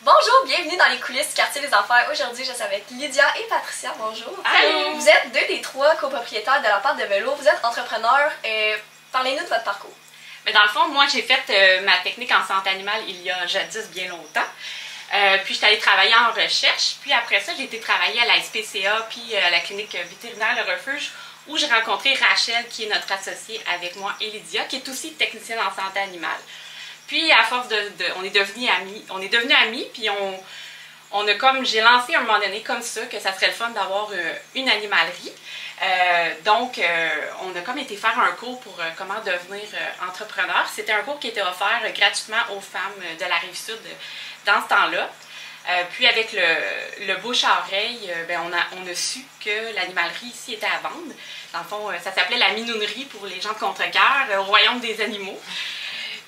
Bonjour, bienvenue dans les coulisses du quartier des affaires. Aujourd'hui, je suis avec Lydia et Patricia. Bonjour. Allô. Vous êtes deux des trois copropriétaires de la Pâte de vélo. Vous êtes entrepreneurs. Parlez-nous de votre parcours. Mais dans le fond, moi, j'ai fait ma technique en santé animale il y a jadis bien longtemps. Puis, je suis allée travailler en recherche. Puis après ça, j'ai été travailler à la SPCA puis à la clinique vétérinaire Le Refuge, où j'ai rencontré Rachel, qui est notre associée avec moi, et Lydia, qui est aussi technicienne en santé animale. Puis, à force on est devenus amis, puis on a comme, j'ai lancé à un moment donné comme ça, que ça serait le fun d'avoir une animalerie. Donc, on a comme été faire un cours pour comment devenir entrepreneur. C'était un cours qui était offert gratuitement aux femmes de la Rive-Sud dans ce temps-là. Puis avec le bouche-à-oreille, on a su que l'animalerie ici était à vendre. Dans le fond, ça s'appelait la minounerie pour les gens de Contrecœur, au royaume des animaux.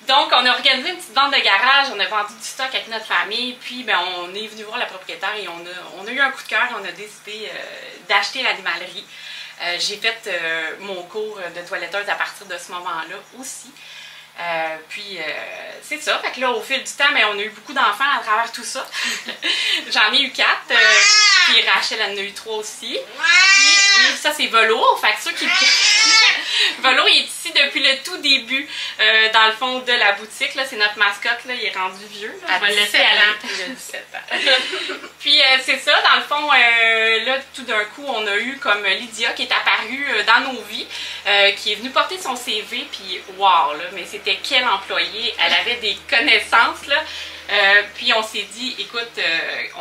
Donc, on a organisé une petite vente de garage, on a vendu du stock avec notre famille, puis on est venu voir la propriétaire et on a eu un coup de cœur, on a décidé d'acheter l'animalerie. J'ai fait mon cours de toiletteuse à partir de ce moment-là aussi. C'est ça, fait que là, au fil du temps, on a eu beaucoup d'enfants à travers tout ça. J'en ai eu 4, puis Rachel en a eu 3 aussi. Puis, oui, ça c'est Volo, fait que ceux qui... Volo il est ici depuis le tout début, dans le fond de la boutique, c'est notre mascotte, là, il est rendu vieux. Là, je vais le laisser aller. Il a 17 ans. Puis c'est ça, dans le fond, là, tout d'un coup, on a eu comme Lydia qui est apparue dans nos vies, qui est venue porter son CV, puis wow, là, mais c'était quelle employée, elle avait des connaissances, là. Puis on s'est dit, écoute,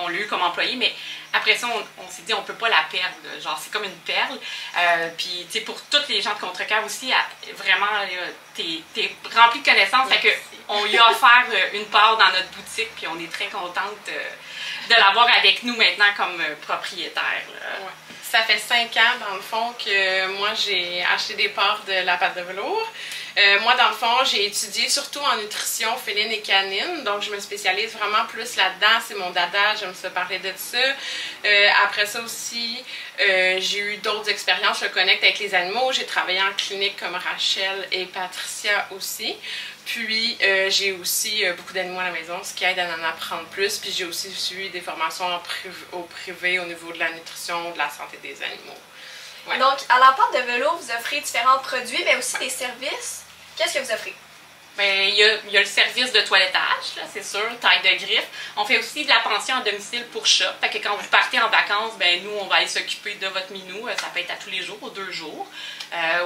on l'a eu comme employée, mais après ça, on s'est dit, on peut pas la perdre, genre c'est comme une perle. Puis, tu sais, pour toutes les gens de Contrecœur aussi, vraiment, t'es rempli de connaissances. Fait que on lui a offert une part dans notre boutique, puis on est très contente de l'avoir avec nous maintenant comme propriétaire. Ouais. Ça fait 5 ans, dans le fond, que moi, j'ai acheté des parts de la pâte de velours. Moi, dans le fond, j'ai étudié surtout en nutrition féline et canine, donc je me spécialise vraiment plus là-dedans, c'est mon dada, j'aime ça parler de ça. Après ça aussi, j'ai eu d'autres expériences, je connecte avec les animaux, j'ai travaillé en clinique comme Rachel et Patricia aussi. Puis, j'ai aussi beaucoup d'animaux à la maison, ce qui aide à en apprendre plus. Puis, j'ai aussi suivi des formations au privé au niveau de la nutrition, de la santé des animaux. Ouais. Donc, à la Pâte de vélo, vous offrez différents produits, mais aussi des services. Qu'est-ce que vous offrez? Il y a le service de toilettage, c'est sûr, taille de griffe. On fait aussi de la pension à domicile pour chat. Fait que quand vous partez en vacances, nous, on va aller s'occuper de votre minou. Ça peut être à tous les jours, 2 jours.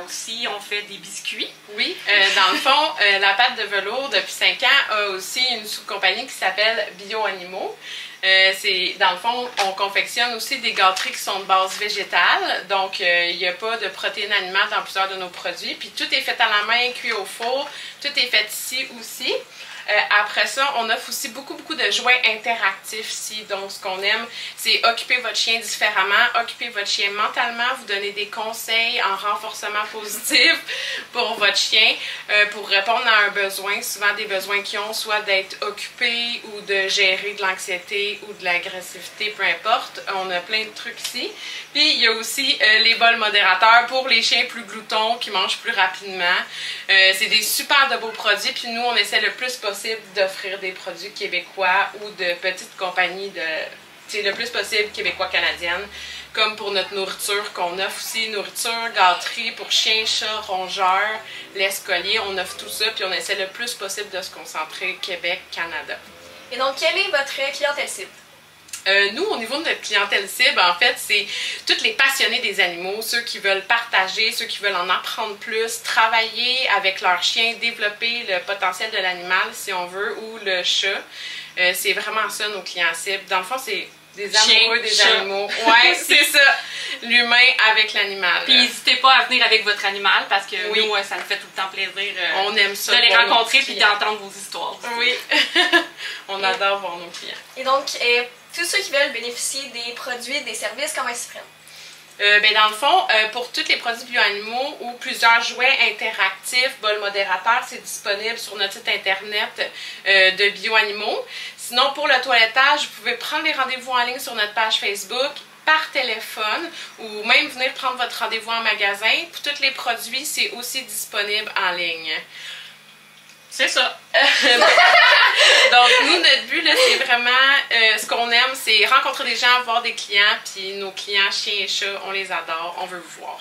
Aussi, on fait des biscuits. Oui, dans le fond, la pâte de velours, depuis 5 ans, a aussi une sous-compagnie qui s'appelle Bio Animaux. Dans le fond, on confectionne aussi des gâteries qui sont de base végétale, donc il n'y a pas de protéines animales dans plusieurs de nos produits, puis tout est fait à la main, cuit au four, tout est fait ici aussi. Après ça, on offre aussi beaucoup de jouets interactifs ici. Donc, ce qu'on aime, c'est occuper votre chien différemment, occuper votre chien mentalement, vous donner des conseils en renforcement positif pour votre chien, pour répondre à un besoin, souvent des besoins qu'ils ont, soit d'être occupés ou de gérer de l'anxiété ou de l'agressivité, peu importe. On a plein de trucs ici. Puis, il y a aussi les bols modérateurs pour les chiens plus gloutons qui mangent plus rapidement. C'est des super de beaux produits, puis nous, on essaie le plus possible d'offrir des produits québécois ou de petites compagnies le plus possible québécois-canadiennes, comme pour notre nourriture qu'on offre aussi, nourriture, gâterie pour chiens, chats, rongeurs, l'escolier, on offre tout ça, puis on essaie le plus possible de se concentrer Québec-Canada. Et donc, quelle est votre clientèle cible? Nous, au niveau de notre clientèle cible, en fait, c'est tous les passionnés des animaux, ceux qui veulent partager, ceux qui veulent en apprendre plus, travailler avec leur chien, développer le potentiel de l'animal, si on veut, ou le chat. C'est vraiment ça, nos clients cibles. Dans le fond, c'est des amoureux des animaux. Ouais, c'est ça. L'humain avec l'animal. Puis n'hésitez pas à venir avec votre animal parce que nous, ça nous fait tout le temps plaisir on aime ça de les rencontrer puis d'entendre vos histoires. Oui. On adore voir nos clients. Et donc, tous ceux qui veulent bénéficier des produits, des services, comment ils s'y prennent? Dans le fond, pour tous les produits bio-animaux ou plusieurs jouets interactifs, bols modérateurs, c'est disponible sur notre site internet de bio-animaux. Sinon, pour le toilettage, vous pouvez prendre les rendez-vous en ligne sur notre page Facebook, par téléphone, ou même venir prendre votre rendez-vous en magasin. Pour tous les produits, c'est aussi disponible en ligne. C'est ça. Donc, nous, notre but, là, c'est vraiment, ce qu'on aime, c'est rencontrer des gens, voir des clients, puis nos clients, chiens et chats, on les adore, on veut vous voir.